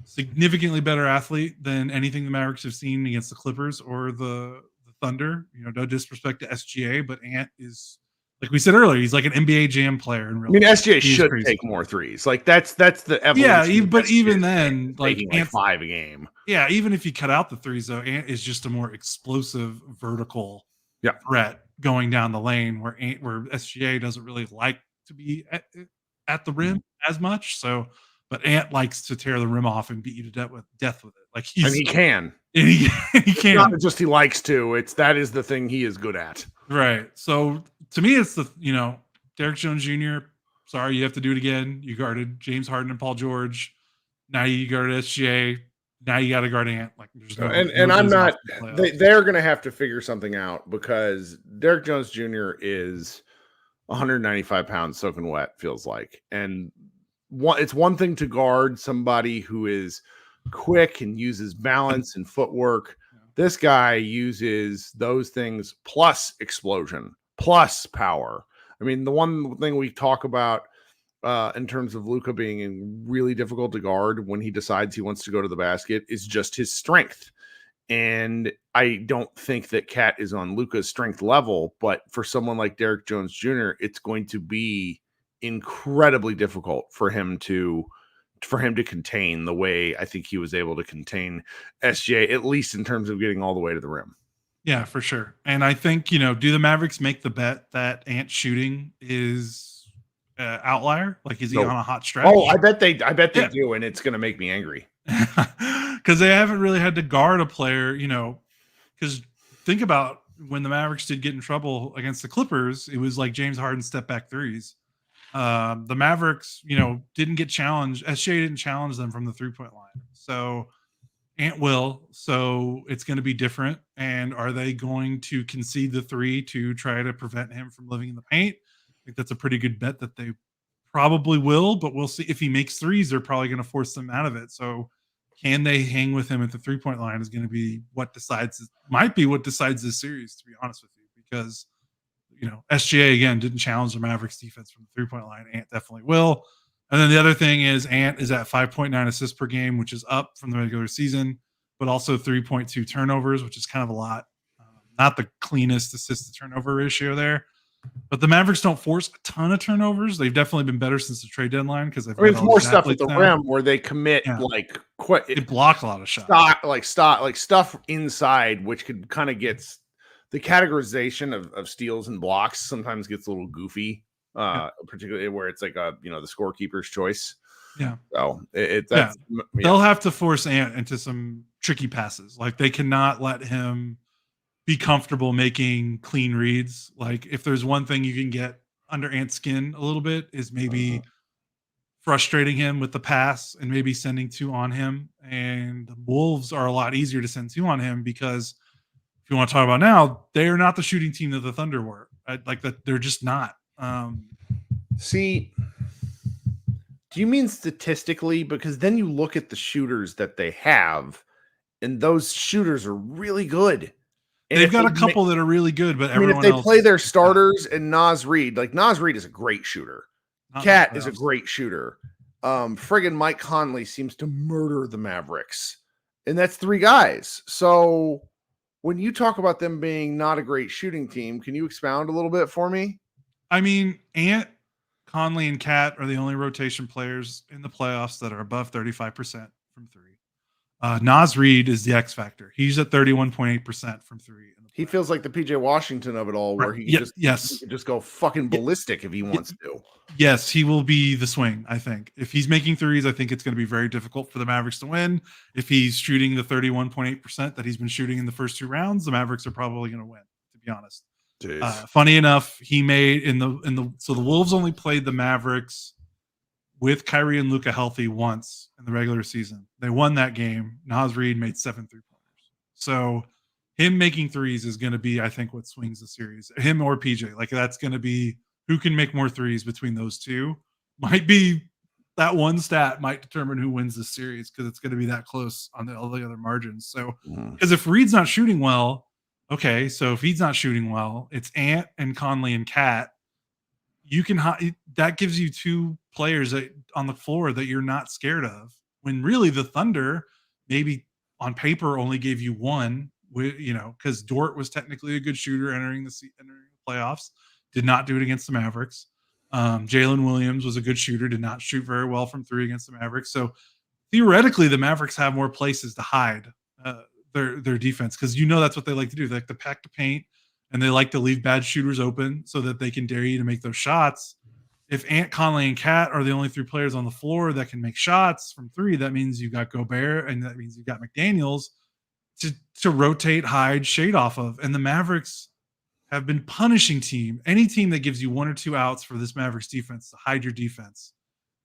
Significantly better athlete than anything the Mavericks have seen against the Clippers or the Thunder. No disrespect to SGA, but Ant is, like we said earlier, he's like an NBA Jam player. SGA should take more threes. That's the evolution. Yeah, but even then, taking Ant's 5 a game. Yeah, even if you cut out the threes, though, Ant is just a more explosive vertical threat going down the lane, where SGA doesn't really like to be at the rim as much. So. But Ant likes to tear the rim off and beat you to death with it. He can. And he can. Not just he likes to. That is the thing he is good at. Right. So to me, it's Derek Jones Jr. Sorry, you have to do it again. You guarded James Harden and Paul George. Now you guarded SGA. Now you got to guard Ant. I'm not. They're going to have to figure something out, because Derek Jones Jr. is 195 pounds soaking wet, feels like, and. It's one thing to guard somebody who is quick and uses balance and footwork. This guy uses those things plus explosion, plus power. I mean, the one thing we talk about in terms of Luka being really difficult to guard when he decides he wants to go to the basket is just his strength. And I don't think that Cat is on Luka's strength level, but for someone like Derrick Jones Jr., it's going to be incredibly difficult for him to contain the way I think he was able to contain SJ, at least in terms of getting all the way to the rim. Yeah, for sure. And I think, do the Mavericks make the bet that Ant shooting is outlier? Like, is he on a hot stretch? Oh, I bet they do, and it's going to make me angry. Because they haven't really had to guard a player, because think about when the Mavericks did get in trouble against the Clippers, it was like James Harden step back threes. The Mavericks, didn't get challenged. SJ didn't challenge them from the 3-point line. So Ant will. So it's going to be different. And are they going to concede the 3 to try to prevent him from living in the paint? I think that's a pretty good bet that they probably will, but we'll see. If he makes threes, they're probably going to force them out of it. So can they hang with him at the 3-point line is going to be might be what decides this series, to be honest with you, because SGA again didn't challenge the Mavericks defense from the 3-point line. Ant definitely will. And then the other thing is Ant is at 5.9 assists per game, which is up from the regular season, but also 3.2 turnovers, which is kind of a lot. Not the cleanest assist to turnover ratio there. But the Mavericks don't force a ton of turnovers. They've definitely been better since the trade deadline because it's more stuff at the rim where they commit they block a lot of shots, stuff inside, which could kind of gets the categorization of steals and blocks sometimes gets a little goofy, particularly where it's like the scorekeeper's choice. Yeah. So they'll have to force Ant into some tricky passes. Like they cannot let him be comfortable making clean reads. Like if there's one thing you can get under Ant's skin a little bit is maybe frustrating him with the pass and maybe sending 2 on him. And the Wolves are a lot easier to send 2 on him because if you want to talk about now, they are not the shooting team that the Thunder were. Like that, they're just not. See, do you mean statistically? Because then you look at the shooters that they have, and those shooters are really good. And they've got a couple that are really good, but if they play their starters and Naz Reid, like Naz Reid is a great shooter. Cat is a great shooter. Friggin' Mike Conley seems to murder the Mavericks. And that's 3 guys. So when you talk about them being not a great shooting team, can you expound a little bit for me? I mean, Ant, Conley, and Cat are the only rotation players in the playoffs that are above 35% from 3. Naz Reid is the X factor. He's at 31.8% from 3. He feels like the PJ Washington of it all, where he can just go fucking ballistic if he wants to. Yes, he will be the swing, I think. If he's making threes, I think it's going to be very difficult for the Mavericks to win. If he's shooting the 31.8% that he's been shooting in the first 2 rounds, the Mavericks are probably going to win, to be honest. Funny enough, he made so the Wolves only played the Mavericks with Kyrie and Luka healthy once in the regular season. They won that game. Naz Reid made 7 3-pointers. So him making threes is going to be, I think, what swings the series. Him or PJ. Like that's going to be who can make more threes between those two. Might be that one stat might determine who wins the series because it's going to be that close on all the other margins. So because if Reed's not shooting well, okay, so if he's not shooting well, it's Ant and Conley and Cat. You can that gives you 2 players on the floor that you're not scared of. When really the Thunder maybe on paper only gave you 1, because Dort was technically a good shooter entering the playoffs, did not do it against the Mavericks. Jalen Williams was a good shooter, did not shoot very well from 3 against the Mavericks. So theoretically, the Mavericks have more places to hide their defense because that's what they like to do. They like to pack the paint. And they like to leave bad shooters open so that they can dare you to make those shots. If Ant, Conley, and Cat are the only 3 players on the floor that can make shots from 3, that means you got Gobert and that means you got McDaniels to rotate, hide, shade off of. And the Mavericks have been punishing any team that gives you 1 or 2 outs for this Mavericks defense to hide your defense.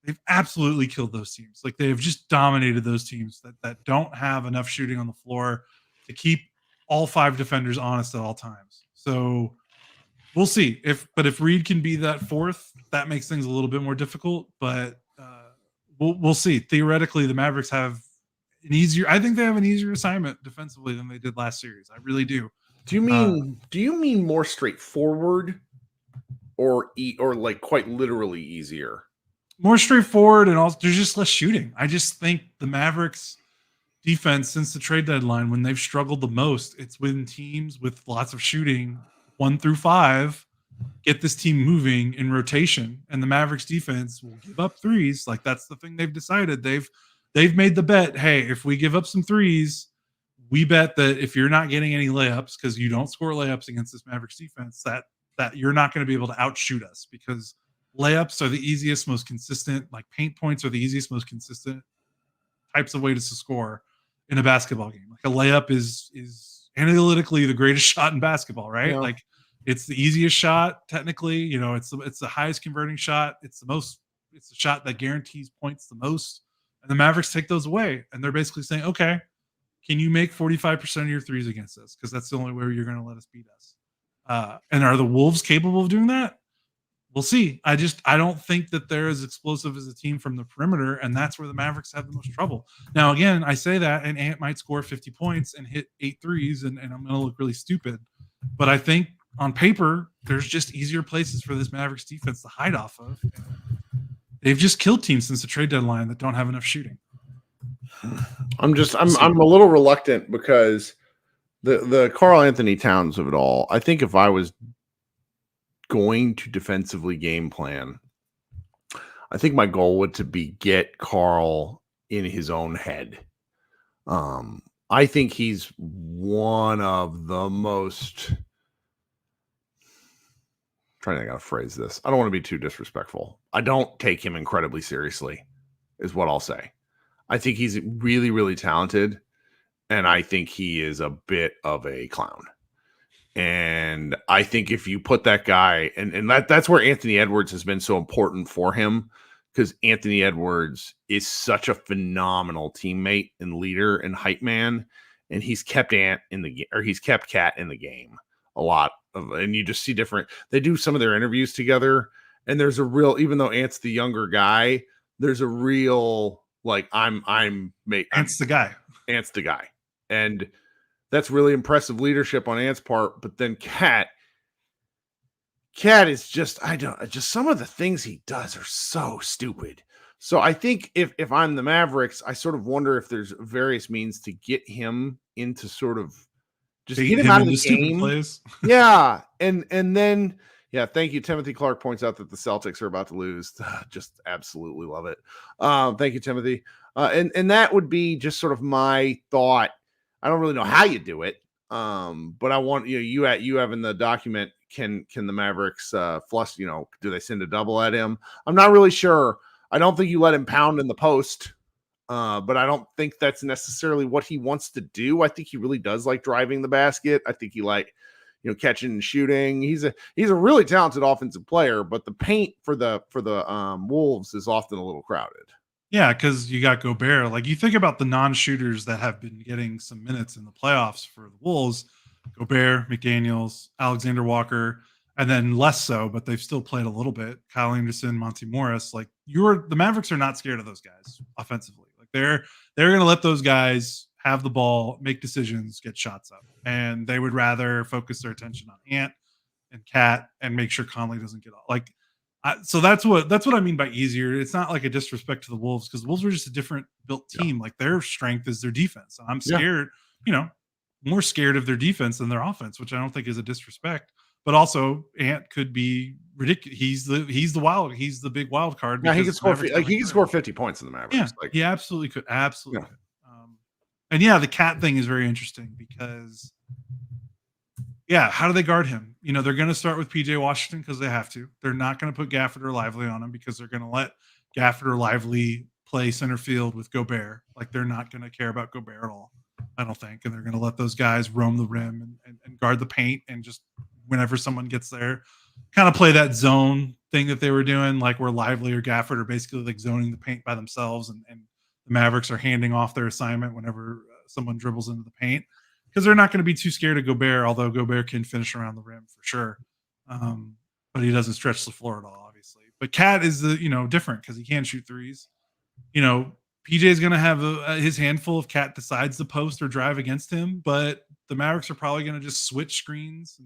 They've absolutely killed those teams. Like they have just dominated those teams that don't have enough shooting on the floor to keep all 5 defenders honest at all times. So we'll see if Reed can be that 4th, that makes things a little bit more difficult, but we'll see. Theoretically, the Mavericks have I think they have an easier assignment defensively than they did last series. I really do. Do you mean more straightforward or like quite literally easier? More straightforward, and also there's just less shooting. I just think the Mavericks defense since the trade deadline, when they've struggled the most, it's when teams with lots of shooting 1 through 5 get this team moving in rotation, and the Mavericks defense will give up threes. Like that's the thing they've decided. They've made the bet, hey, if we give up some threes, we bet that if you're not getting any layups, because you don't score layups against this Mavericks defense, that you're not going to be able to outshoot us, because layups are the easiest, most consistent, like paint points are the easiest, most consistent types of ways to score in a basketball game. Like a layup is analytically the greatest shot in basketball, right? Yeah. Like it's the easiest shot technically. You know, it's the highest converting shot. It's the shot that guarantees points the most. And the Mavericks take those away, and they're basically saying, okay, can you make 45% of your threes against us? Because that's the only way you're going to let us beat us. And are the Wolves capable of doing that? We'll see. I don't think that they're as explosive as a team from the perimeter, and that's where the Mavericks have the most trouble. Now, again, I say that, and Ant might score 50 points and hit 8 threes, and I'm going to look really stupid. But I think on paper, there's just easier places for this Mavericks defense to hide off of. They've just killed teams since the trade deadline that don't have enough shooting. I'm a little reluctant because the Karl Anthony Towns of it all. I think if I was going to defensively game plan, I think my goal would to be get Karl in his own head. I think he's one of the most. I'm trying to think how to phrase this. I don't want to be too disrespectful. I don't take him incredibly seriously, is what I'll say. I think he's really, really talented, and I think he is a bit of a clown. And I think if you put that guy, and that's where Anthony Edwards has been so important for him, because Anthony Edwards is such a phenomenal teammate and leader and hype man, and he's kept Cat in the game a lot of, and you just see different. They do some of their interviews together, and there's a real, even though Ant's the younger guy, there's a real like Ant's the guy. Ant's the guy, and that's really impressive leadership on Ant's part. But then Cat is just some of the things he does are so stupid. So I think if I'm the Mavericks, I sort of wonder if there's various means to get him into sort of just get him out of the game. Plays. Yeah. And then, yeah, thank you. Timothy Clark points out that the Celtics are about to lose. Just absolutely love it. Thank you, Timothy. And that would be just sort of my thought. I don't really know how you do it. But I want you have in the document, can the Mavericks flush, do they send a double at him? I'm not really sure. I don't think you let him pound in the post. But I don't think that's necessarily what he wants to do. I think he really does like driving the basket. I think he catching and shooting. He's a really talented offensive player, but the paint for the Wolves is often a little crowded. Yeah, because you got Gobert. Like you think about the non-shooters that have been getting some minutes in the playoffs for the Wolves: Gobert, McDaniels, Alexander Walker, and then less so, but they've still played a little bit. Kyle Anderson, Monty Morris. Like the Mavericks are not scared of those guys offensively. Like they're going to let those guys have the ball, make decisions, get shots up, and they would rather focus their attention on Ant and Cat and make sure Conley doesn't get off. So that's what I mean by easier. It's not like a disrespect to the Wolves, because the Wolves are just a different built team. Yeah. Like their strength is their defense. And I'm scared, more scared of their defense than their offense, which I don't think is a disrespect. But also, Ant could be ridiculous. He's the big wild card. Yeah, he could score. He could score 50 points in the Mavericks. Yeah, he absolutely could. Absolutely. Yeah. And yeah, the Cat thing is very interesting because. Yeah, how do they guard him? They're going to start with PJ Washington because they have to. They're not going to put Gafford or Lively on him because they're going to let Gafford or Lively play center field with Gobert. Like they're not going to care about Gobert at all, I don't think. And they're going to let those guys roam the rim and guard the paint, and just whenever someone gets there, kind of play that zone thing that they were doing, like where Lively or Gafford are basically like zoning the paint by themselves, and the Mavericks are handing off their assignment whenever someone dribbles into the paint. Because they're not going to be too scared of Gobert, although Gobert can finish around the rim for sure. But he doesn't stretch the floor at all, obviously. But Cat is different because he can shoot threes. PJ is going to have his handful if Cat decides to post or drive against him, but the Mavericks are probably going to just switch screens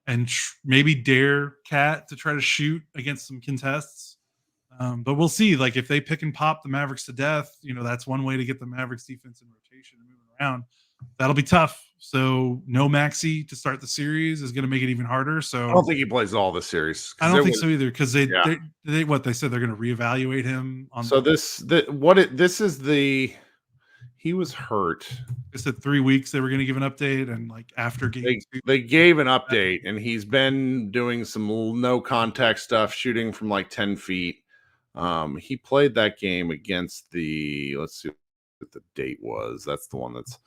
and maybe dare Cat to try to shoot against some contests. But we'll see. Like if they pick and pop the Mavericks to death, that's one way to get the Mavericks defense in rotation and moving around. That'll be tough. So no Maxey to start the series is going to make it even harder. So I don't think he plays all the series. I don't think so either because they said they're going to reevaluate him on. So he was hurt. They said 3 weeks they were going to give an update, and like after game they gave an update, and he's been doing some no contact stuff, shooting from like 10 feet. He played that game against let's see what the date was. That's the one that's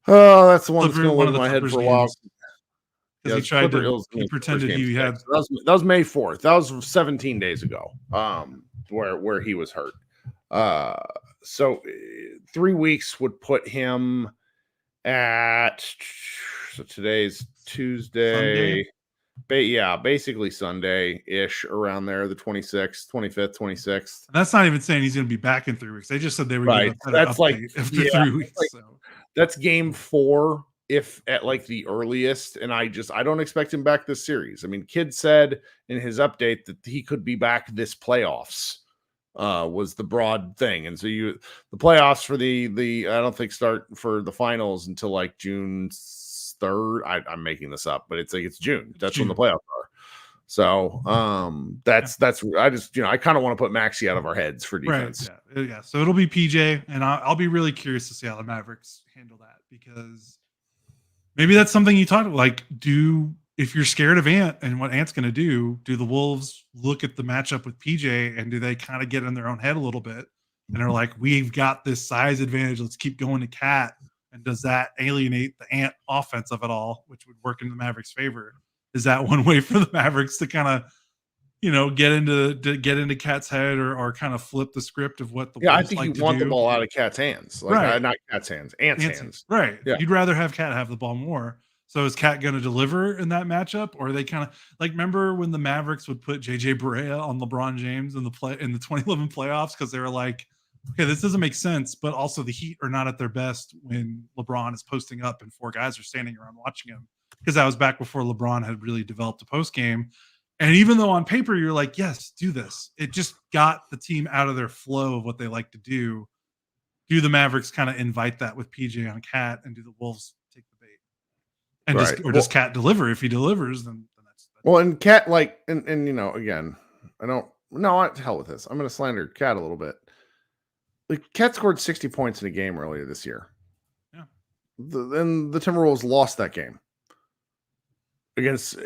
going to live in my head for a while. Yeah, he pretended he had. So that was May 4th. That was 17 days ago. Where he was hurt. So 3 weeks would put him at. So today's Tuesday. Basically Sunday-ish, around there, the 26th, 25th, 26th. And that's not even saying he's going to be back in 3 weeks. They just said they were going to that's like after 3 weeks. That's game 4, if at like the earliest. And I don't expect him back this series. I mean, Kidd said in his update that he could be back this playoffs. Was the broad thing, and so the playoffs for the I don't think start for the finals until like June 3rd. I'm making this up, but it's June. That's when the playoffs are. So that's I kind of want to put Maxey out of our heads for defense. Right. Yeah. So it'll be PJ, and I'll be really curious to see how the Mavericks handle that, because maybe that's something you talk about. Like, if you're scared of Ant and what Ant's going to do the Wolves look at the matchup with PJ and do they kind of get in their own head a little bit and are like, we've got this size advantage, let's keep going to Cat? And does that alienate the Ant offense of it all, which would work in the Mavericks' favor? Is that one way for the Mavericks to kind of, get into Cat's head or kind of flip the script of what the Wolves I think you want the ball out of Cat's hands, not Cat's hands, Ant's hands. Right. Yeah. You'd rather have Cat have the ball more. So is Cat going to deliver in that matchup, or are they kind of like, remember when the Mavericks would put JJ Barea on LeBron James in the 2011 playoffs because they were like, okay, this doesn't make sense, but also the Heat are not at their best when LeBron is posting up and 4 guys are standing around watching him, because that was back before LeBron had really developed a post game. And even though on paper you're like, yes, do this, it just got the team out of their flow of what they like to do. Do the Mavericks kind of invite that with PJ on Cat, and do the Wolves take the bait? And does Cat deliver? If he delivers, then that's well. And Cat, and again, to hell with this. I'm going to slander Cat a little bit. Like, Cat scored 60 points in a game earlier this year. Yeah. Then the Timberwolves lost that game against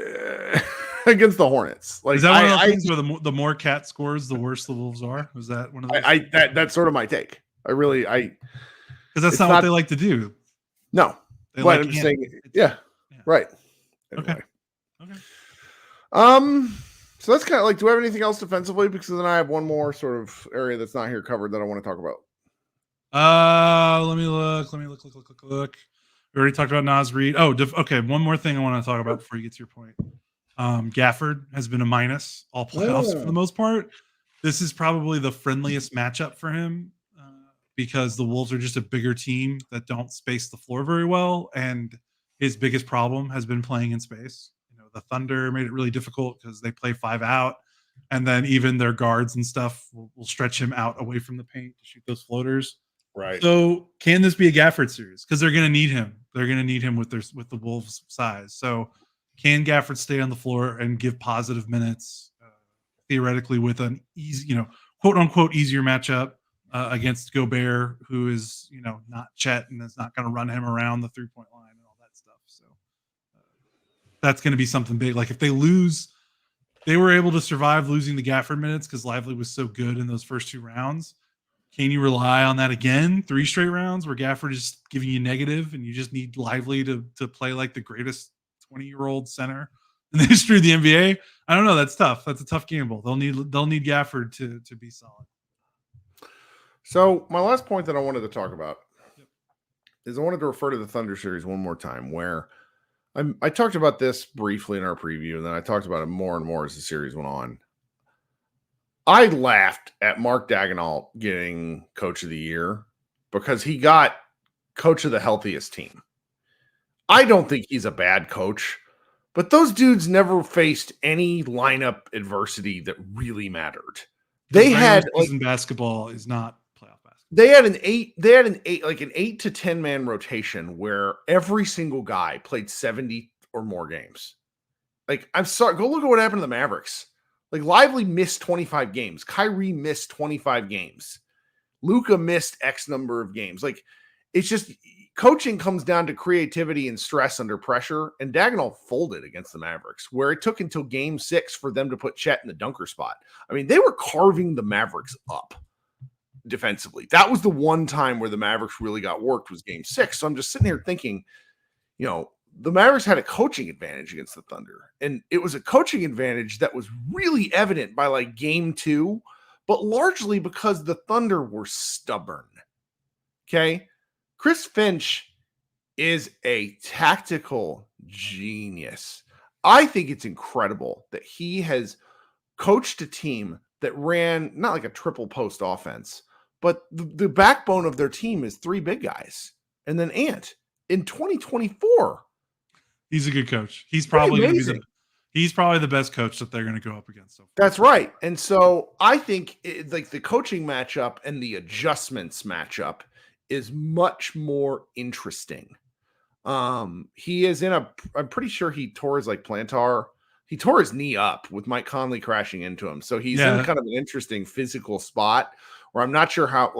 against the Hornets. Like, is that one of those things where the more Cat scores, the worse the Wolves are? Is that one of those? That's sort of my take. Because that's not what they like to do. No, but I'm saying, right. Anyway. Okay. So that's kind of like, do we have anything else defensively? Because then I have one more sort of area that's not here covered that I want to talk about. Let me look. We already talked about Naz Reid. Okay. One more thing I want to talk about before you get to your point. Gafford has been a minus all playoffs for the most part. This is probably the friendliest matchup for him because the Wolves are just a bigger team that don't space the floor very well. And his biggest problem has been playing in space. The Thunder made it really difficult because they play 5 out. And then even their guards and stuff will stretch him out away from the paint to shoot those floaters. Right. So can this be a Gafford series? Because they're going to need him. They're going to need him with the Wolves' size. So can Gafford stay on the floor and give positive minutes, theoretically, with an easy, quote unquote, easier matchup against Gobert, who is, not Chet and is not going to run him around the 3-point line and all that stuff. So that's going to be something big. Like if they lose, they were able to survive losing the Gafford minutes because Lively was so good in those first 2 rounds. Can you rely on that again? 3 straight rounds where Gafford is giving you negative and you just need Lively to play like the greatest 20-year-old center in the history of the NBA? I don't know. That's tough. That's a tough gamble. They'll need Gafford to be solid. So my last point that I wanted to talk about is I wanted to refer to the Thunder series one more time, where I talked about this briefly in our preview, and then I talked about it more and more as the series went on. I laughed at Mark Daigneault getting coach of the year because he got coach of the healthiest team. I don't think he's a bad coach, but those dudes never faced any lineup adversity that really mattered. They had season basketball is not playoff basketball. They had an 8 to 10 man rotation where every single guy played 70 or more games. Like, I'm sorry, go look at what happened to the Mavericks. Like, Lively missed 25 games. Kyrie missed 25 games. Luka missed X number of games. Like, it's just coaching comes down to creativity and stress under pressure. And Daigneault folded against the Mavericks, where it took until game 6 for them to put Chet in the dunker spot. I mean, they were carving the Mavericks up defensively. That was the one time where the Mavericks really got worked, was game 6. So I'm just sitting here thinking, you know, the Mavericks had a coaching advantage against the Thunder. And it was a coaching advantage that was really evident by like game 2, but largely because the Thunder were stubborn. Okay. Chris Finch is a tactical genius. I think it's incredible that he has coached a team that ran not like a triple post offense, but the backbone of their team is 3 big guys. And then Ant in 2024. He's a good coach. He's probably going to be he's probably the best coach that they're going to go up against. So far. That's right. And so I think like the coaching matchup and the adjustments matchup is much more interesting. He is I'm pretty sure he tore his plantar. He tore his knee up with Mike Conley crashing into him. So he's in kind of an interesting physical spot where I'm not sure how,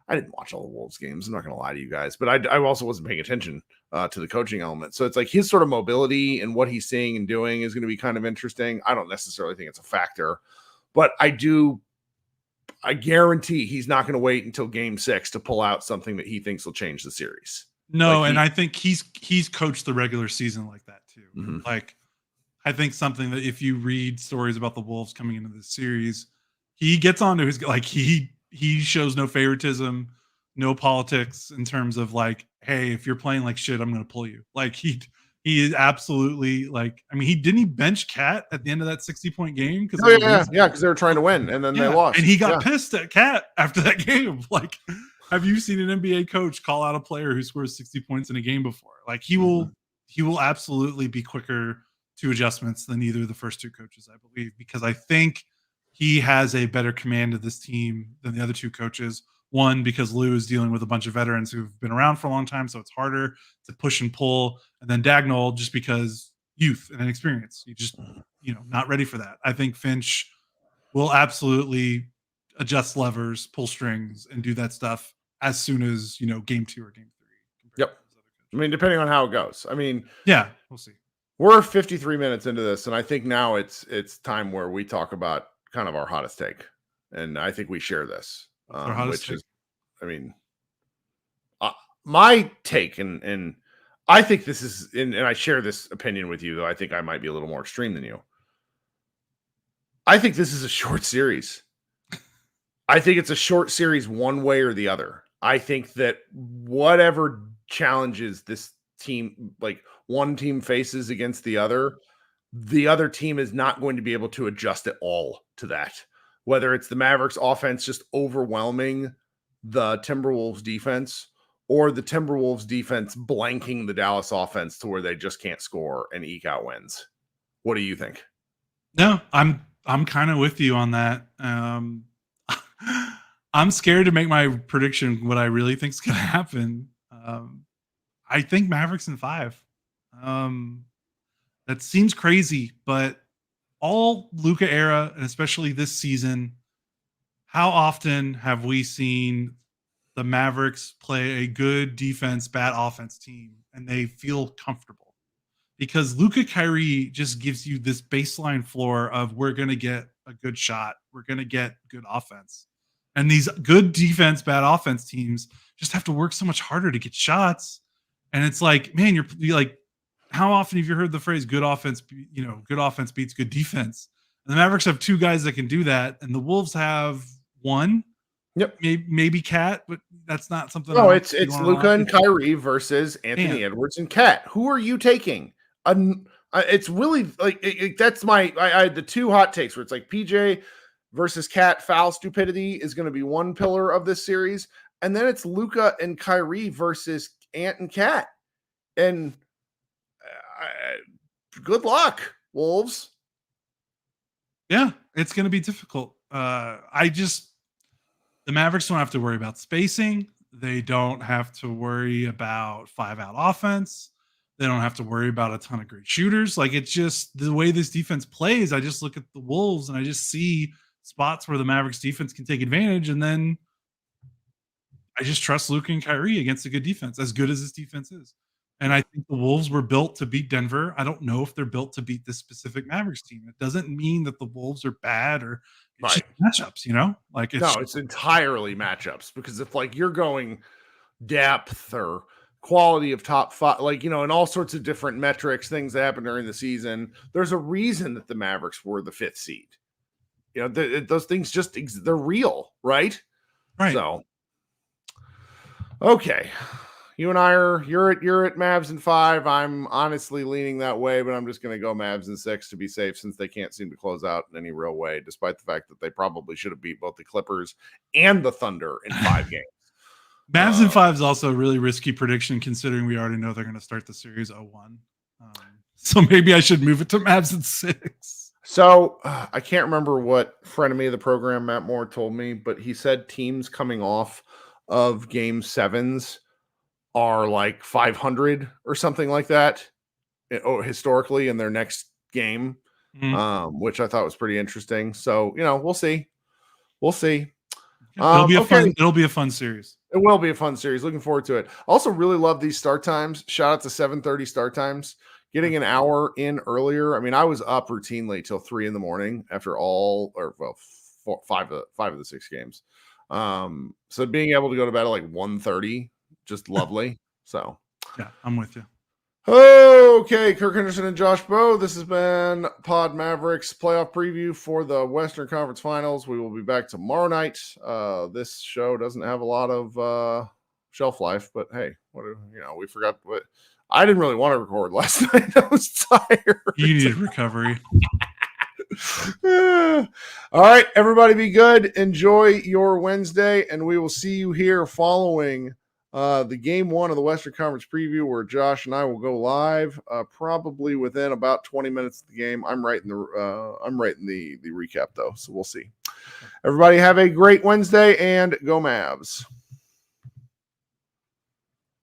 I didn't watch all the Wolves games. I'm not going to lie to you guys, but I also wasn't paying attention to the coaching element. So it's like his sort of mobility and what he's seeing and doing is going to be kind of interesting. I don't necessarily think it's a factor, but I guarantee he's not going to wait until game 6 to pull out something that he thinks will change the series. No, and I think he's coached the regular season like that too. Mm-hmm. Like, I think something that if you read stories about the Wolves coming into this series, he gets onto his, he shows no favoritism, no politics in terms of hey, if you're playing like shit, I'm going to pull you. He is absolutely he didn't bench Cat at the end of that 60-point game because because they were trying to win and then they lost, and he got pissed at Cat after that game. Have you seen an NBA coach call out a player who scores 60 points in a game before? He will absolutely be quicker to adjustments than either of the first 2 coaches, I believe, because I think he has a better command of this team than the other 2 coaches. One, because Lou is dealing with a bunch of veterans who've been around for a long time, so it's harder to push and pull. And then Daigneault, just because youth and inexperience, you just, not ready for that. I think Finch will absolutely adjust levers, pull strings, and do that stuff as soon as, game 2 or game 3. Yep. I mean, depending on how it goes. Yeah, we'll see. We're 53 minutes into this, and I think now it's time where we talk about kind of our hottest take. And I think we share this, which take? Is, my take, and I think this is, and I share this opinion with you, though I think I might be a little more extreme than you. I think this is a short series. I think it's a short series one way or the other. I think that whatever challenges this team, one team faces against the other team is not going to be able to adjust at all to that. Whether it's the Mavericks offense just overwhelming the Timberwolves defense, or the Timberwolves defense blanking the Dallas offense to where they just can't score and eke out wins. What do you think? No, I'm kind of with you on that. I'm scared to make my prediction what I really think is going to happen. I think Mavericks in 5. That seems crazy, but all Luka era, and especially this season, how often have we seen the Mavericks play a good defense, bad offense team, and they feel comfortable? Because Luka Kyrie just gives you this baseline floor of we're going to get a good shot. We're going to get good offense. And these good defense, bad offense teams just have to work so much harder to get shots. And it's man, you're how often have you heard the phrase good offense beats good defense? And the Mavericks have 2 guys that can do that. And the Wolves have 1. Yep. Maybe Cat, but that's not something. No, it's Luka and Kyrie versus Anthony Edwards and Cat. Who are you taking? It's really that's I had the 2 hot takes where it's PJ versus Cat foul stupidity is going to be one pillar of this series. And then it's Luka and Kyrie versus Ant and Cat. And good luck, Wolves. Yeah, it's going to be difficult. The Mavericks don't have to worry about spacing. They don't have to worry about 5-out offense. They don't have to worry about a ton of great shooters. Like, it's just the way this defense plays. I just look at the Wolves and I just see spots where the Mavericks defense can take advantage. And then I just trust Luka and Kyrie against a good defense, as good as this defense is. And I think the Wolves were built to beat Denver. I don't know if they're built to beat this specific Mavericks team. It doesn't mean that the Wolves are bad or it's just matchups, you know? Like, it's entirely matchups, because if like you're going depth or quality of top five, like, you know, and all sorts of different metrics, things that happen during the season, there's a reason that the Mavericks were the 5th seed. You know, those things just, they're real, right? Right. So, okay. You and I you're at Mavs in 5. I'm honestly leaning that way, but I'm just going to go Mavs in 6 to be safe, since they can't seem to close out in any real way, despite the fact that they probably should have beat both the Clippers and the Thunder in 5 games. Mavs in 5 is also a really risky prediction, considering we already know they're going to start the series 0-1. So maybe I should move it to Mavs in 6. So I can't remember what frenemy of the program, Matt Moore, told me, but he said teams coming off of game 7s are like 500 or something like that, historically, in their next game, which I thought was pretty interesting. So, you know, we'll see. It'll be a fun series. It will be a fun series. Looking forward to it. Also really love these start times. Shout out to 7:30 start times. Getting an hour in earlier. I mean, I was up routinely till 3 a.m. after 5 of the 6 games. So being able to go to bed at like 1:30, just lovely. So yeah, I'm with you. Okay, Kirk Henderson and Josh Bowe. This has been Pod Mavericks playoff preview for the Western Conference Finals. We will be back tomorrow night. This show doesn't have a lot of shelf life, but hey, we forgot what I didn't really want to record last night. I was tired. You need recovery. All right, everybody, be good. Enjoy your Wednesday, and we will see you here following the game 1 of the Western Conference preview, where Josh and I will go live probably within about 20 minutes of the game. I'm writing the recap though, so we'll see. Everybody have a great Wednesday, and go Mavs.